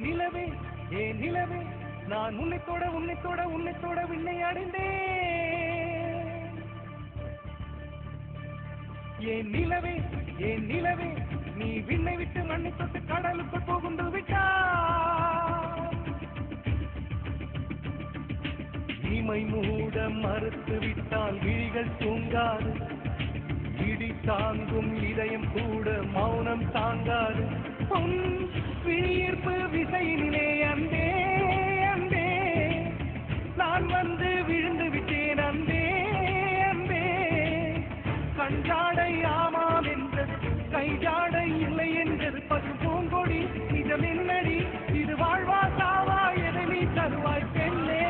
நிலவே நிலவே நான் உன்னை தொட விண்ணை அடைந்தேன். நிலவே நிலவே நீ விண்ணை விட்டு மண்ணை தொட்டு கடலுக்குள் புகுந்து விட்டாய். இமை மூட மறுத்து விட்டால் விழிகள் தூங்காது, இடி தாங்கும் இதயம் கூட மௌனம் தாங்காது. உன் விழியீர்ப்பு விசையினிலே அன்பே அன்பே நான் வந்து விழுந்து விட்டேன் அன்பே அன்பே. கஞ்சாடை ஆமாம் என்றது, கைஜாடை இல்லை என்றது பசும் பூங்கொடி. நிஜம் என்னடி இது, வாழ்வா சாவா எதை நீ தருவாய் பெண்ணே.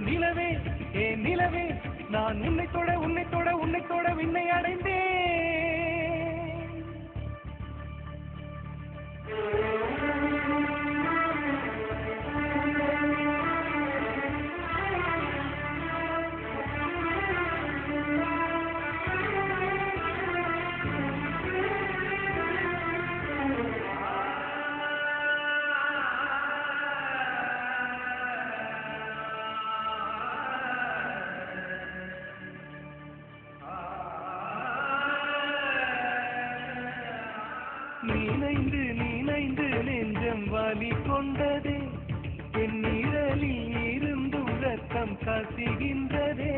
நிலவே நிலவே நான் உன்னை தொட விண்ணை அடைந்தேன். நீனைந்து நெஞ்சம் வலி கொண்டதே, என் நிழலில் இருந்தும் ரத்தம் கசிகின்றதே.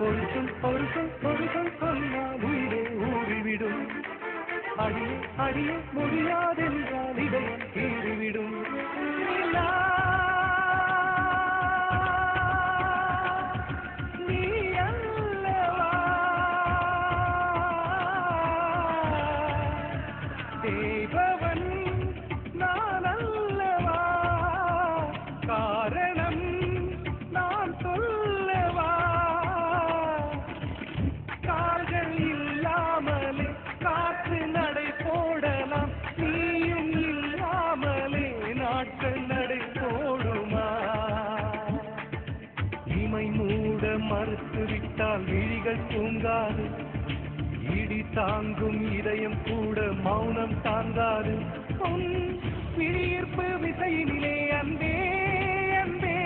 ஒரு சொல் சொன்னால் உயிரே ஊறிவிடும். அடியே முடியாதென்றால் இதயம் கீறிவிடும். தேவன் நான் அல்லவா, காரணம் நான் சொல்லவா. கால்கள் இல்லாமலே காற்று நடை போடலாம், நீயும் இல்லாமலே நாட்கள் நடை போடுமா. இமை மூட மறுத்து விட்டால் விழிகள் தூங்காது, இடி தாங்கும் இதயம் கூட மௌனம் தாங்காது. உன் விழியீர்ப்பு விசையினிலே அன்பே அன்பே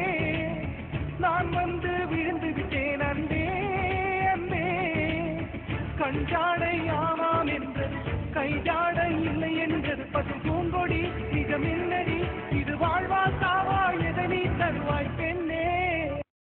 நான் வந்து விழுந்து விட்டேன் அன்பே அன்பே. கஞ்சாடை ஆமாம் என்றது, கைஜாடை இல்லை என்றது பசும்